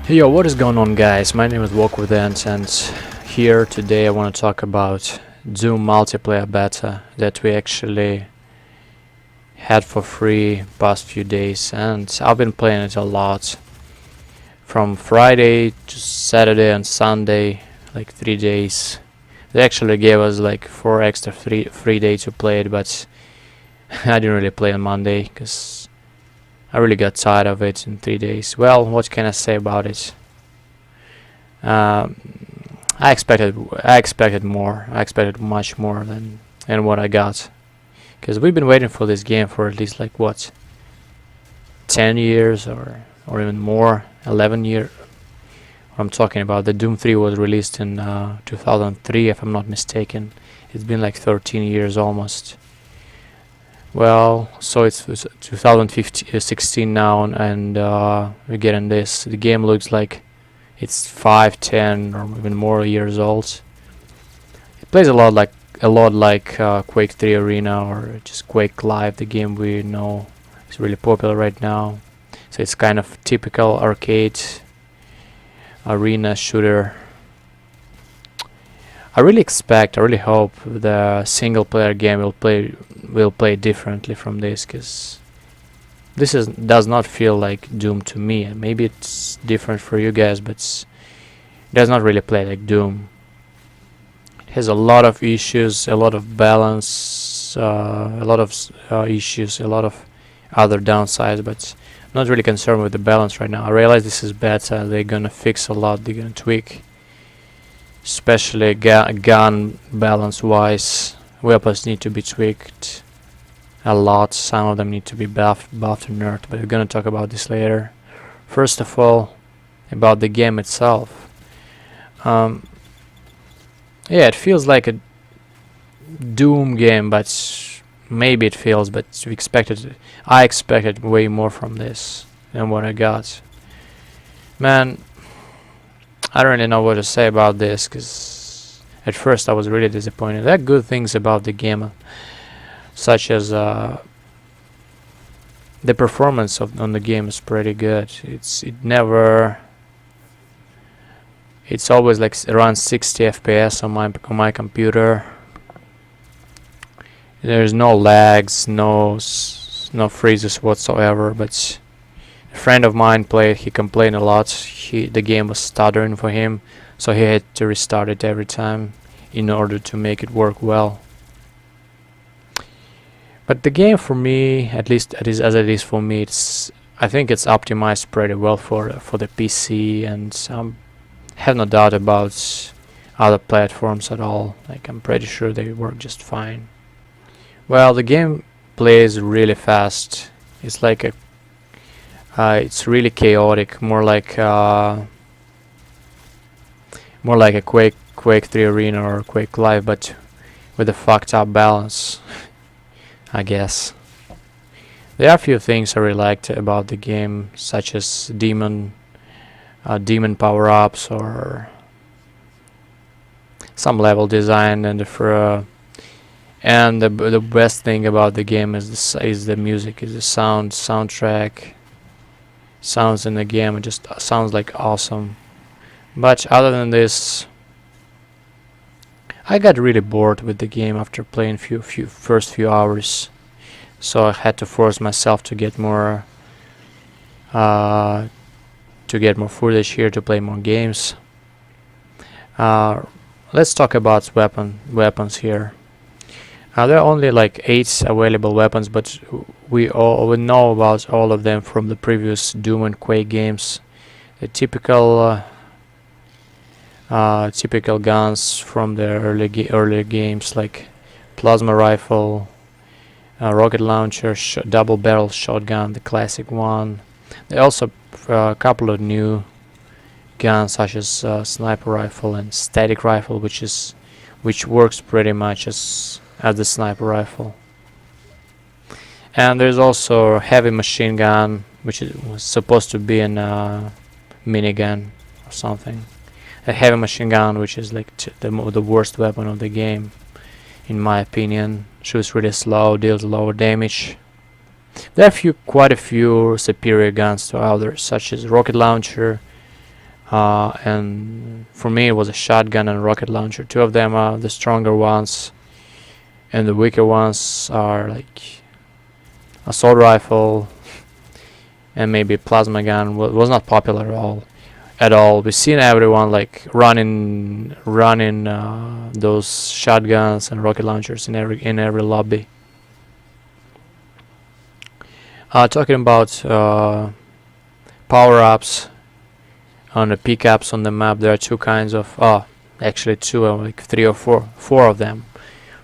Hey yo, what is going on guys? My name is Walk with Ants and here today I want to talk about Doom multiplayer beta that we actually had for free past few days, and I've been playing it a lot from Friday to Saturday and Sunday, like 3 days. They actually gave us like 4 extra free days to play it, but I didn't really play on Monday because I really got tired of it in 3 days. Well, what can I say about it? I expected more. I expected much more than what I got. Because we've been waiting for this game for at least like what, 10 years or even more, 11 years. I'm talking about the Doom 3 was released in 2003, if I'm not mistaken. It's been like 13 years almost. Well, so it's 2016 now, and we're getting this. The game looks like it's 5, 10, or even more years old. It plays a lot like Quake 3 Arena or just Quake Live, the game we know is really popular right now. So it's kind of typical arcade arena shooter. I really hope the single player game will play differently from this, because this does not feel like Doom to me. Maybe it's different for you guys, but it does not really play like Doom. It has a lot of issues, a lot of balance, a lot of issues, a lot of other downsides, but I'm not really concerned with the balance right now. I realize this is beta, they're gonna fix a lot, they're gonna tweak, especially gun balance wise. Weapons need to be tweaked a lot. Some of them need to be buffed and nerfed, but we're gonna talk about this later. First of all, about the game itself. Yeah, it feels like a Doom game, but maybe it feels, but I expected way more from this than what I got. Man, I don't really know what to say about this, because at first I was really disappointed. There are good things about the game, such as the performance on the game is pretty good. It's always like around 60 FPS on my computer. There's no lags, no freezes whatsoever. But a friend of mine played. He complained a lot. The game was stuttering for him, so he had to restart it every time in order to make it work well. But the game, for me, at least as it is for me, I think it's optimized pretty well for the PC, and have no doubt about other platforms at all. Like, I'm pretty sure they work just fine. Well, the game plays really fast. It's like it's really chaotic, more like a Quake 3 Arena or Quake Live, but with a fucked up balance, I guess. There are a few things I really liked about the game, such as demon power-ups or some level design, and the best thing about the game is the music, is the soundtrack. Sounds in the game, it just sounds like awesome. But other than this, I got really bored with the game after playing first few hours, so I had to force myself to get more footage here, to play more games. Let's talk about weapons here. There are only like 8 available weapons, but we know about all of them from the previous Doom and Quake games. The typical guns from the earlier games, like plasma rifle, rocket launcher, double barrel shotgun, the classic one. There are also a couple of new guns, such as sniper rifle and static rifle, which works pretty much as the sniper rifle. And there's also heavy machine gun, which was supposed to be a minigun or something. A heavy machine gun, which is like the worst weapon of the game, in my opinion. Shoots really slow, deals lower damage. There are quite a few superior guns to others, such as rocket launcher, and for me it was a shotgun and rocket launcher. Two of them are the stronger ones, and the weaker ones are like assault rifle and maybe plasma gun. Was not popular at all. We've seen everyone like running those shotguns and rocket launchers in every lobby. Talking about power-ups on the pickups on the map, there are two kinds of actually two, like three or four of them.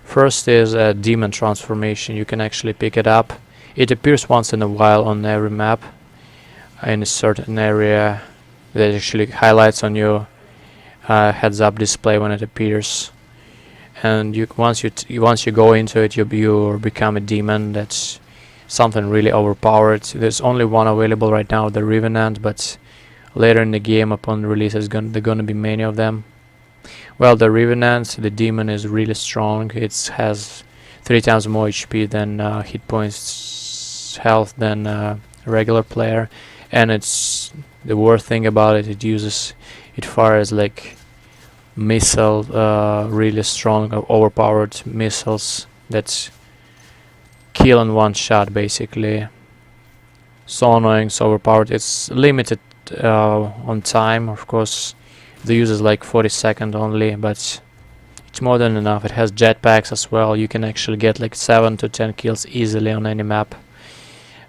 First is a demon transformation. You can actually pick it up. It appears once in a while on every map in a certain area that actually highlights on your heads-up display when it appears. And once you go into it, you become a demon. That's something really overpowered. There's only one available right now, the Revenant, but later in the game, upon release, there are gonna be many of them. Well, the Revenant, the demon, is really strong. It has 3 times more HP than hit points health than a regular player, and it's the worst thing about it. It fires like missile, really strong, overpowered missiles that kill in one shot, basically. So annoying, so overpowered. It's limited on time, of course. The use is like 40 seconds only, but it's more than enough. It has jetpacks as well. You can actually get like 7 to 10 kills easily on any map.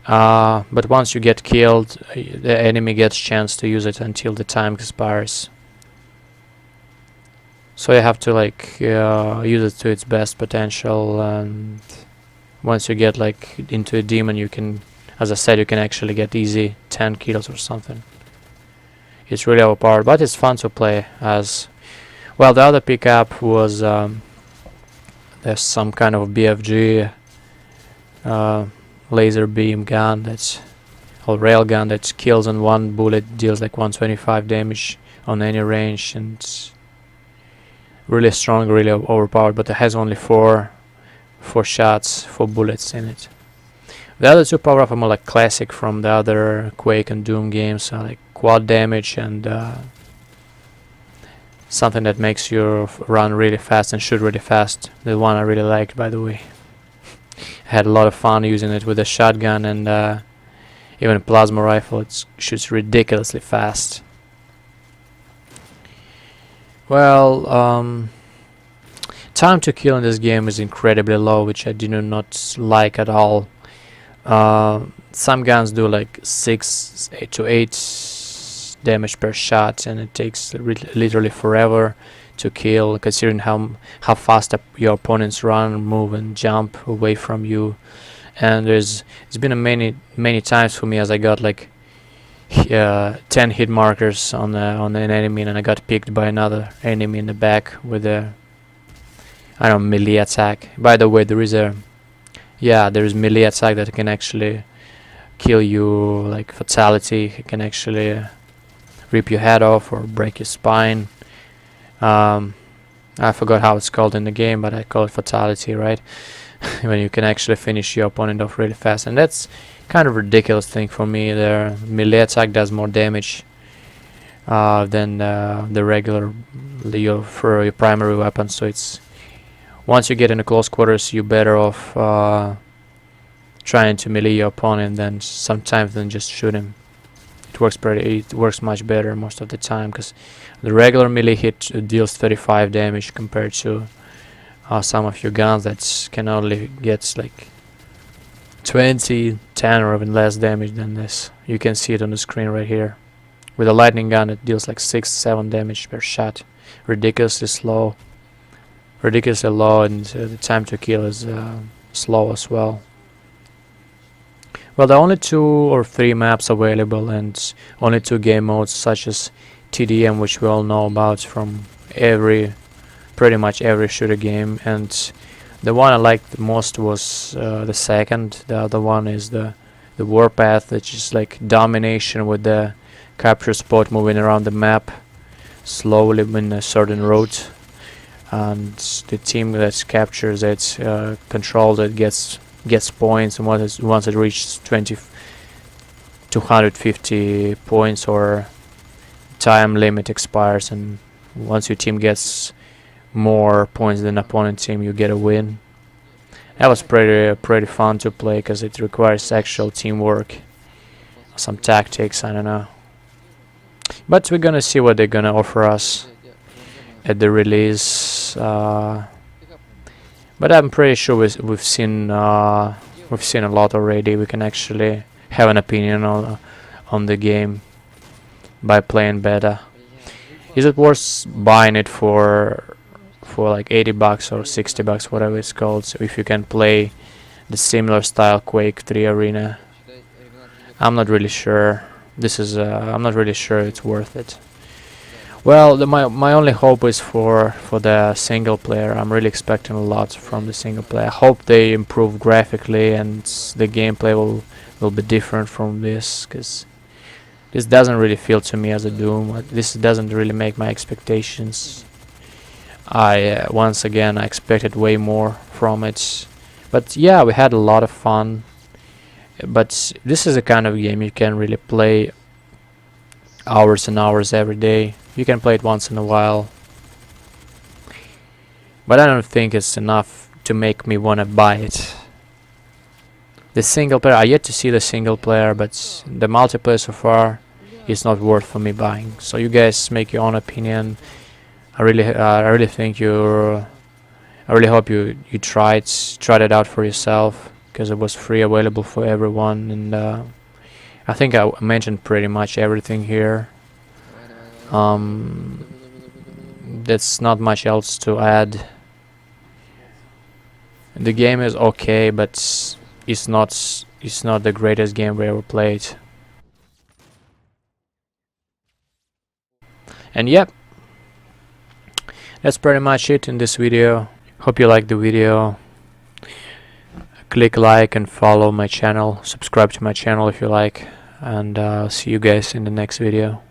But once you get killed, the enemy gets chance to use it until the time expires. So you have to like use it to its best potential, and once you get like into a demon, you can, as I said, you can actually get easy 10 kills or something. It's really overpowered, but it's fun to play as. Well, the other pickup was there's some kind of BFG laser beam gun, or rail gun, that kills in one bullet, deals like 125 damage on any range, and it's really strong, really overpowered, but it has only four bullets in it. The other two power-ups are more like classic from the other Quake and Doom games, like quad damage and something that makes you run really fast and shoot really fast. The one I really liked, by the way. I had a lot of fun using it with a shotgun and even a plasma rifle. It shoots ridiculously fast. Well, time to kill in this game is incredibly low, which I do not like at all. Some guns do like 6 to 8 damage per shot, and it takes literally forever to kill, considering how fast your opponents run, move, and jump away from you. And it's been many times for me as I got like 10 hit markers on an enemy, and I got picked by another enemy in the back with a melee attack. By the way, there is melee attack that can actually kill you, like fatality. It can actually rip your head off or break your spine. I forgot how it's called in the game, but I call it fatality, right? When you can actually finish your opponent off really fast, and that's kind of ridiculous thing for me. The melee attack does more damage than the regular for your primary weapon. So it's, once you get into close quarters, you're better off trying to melee your opponent than just shoot him. It works much better most of the time, because the regular melee hit deals 35 damage compared to some of your guns that can only get like 20, 10 or even less damage than this. You can see it on the screen right here. With a lightning gun, it deals like 6-7 damage per shot. Ridiculously low, and the time to kill is slow as well. Well, there are only 2 or 3 maps available, and only 2 game modes, such as TDM, which we all know about from pretty much every shooter game. And the one I liked the most was the second. The other one is the Warpath, which is like domination with the capture spot moving around the map slowly in a certain route, and the team that captures it, controls it, gets points, and once it reaches 250 points or time limit expires, and once your team gets more points than opponent team, you get a win. That was pretty fun to play because it requires actual teamwork, some tactics, I don't know. But we're gonna see what they're gonna offer us at the release. But I'm pretty sure we've seen a lot already. We can actually have an opinion on the game by playing beta. Is it worth buying it for like $80 or $60, whatever it's called? So if you can play the similar style Quake 3 Arena, I'm not really sure. I'm not really sure it's worth it. Well, my only hope is for the single player. I'm really expecting a lot from the single player. I hope they improve graphically and the gameplay will be different from this, because this doesn't really feel to me as a Doom. This doesn't really make my expectations. Once again, I expected way more from it. But yeah, we had a lot of fun. But this is a kind of game you can really play hours and hours every day. You can play it once in a while, but I don't think it's enough to make me wanna buy it. The single player, I yet to see the single player, but the multiplayer so far is not worth for me buying. So you guys make your own opinion. I really think I really hope you tried it out for yourself, because it was free, available for everyone, and I think I mentioned pretty much everything here. There's not much else to add. The game is okay, but it's not the greatest game we ever played. And yep, that's pretty much it in this video. Hope you liked the video. Click like and follow my channel. Subscribe to my channel if you like, and I'll see you guys in the next video.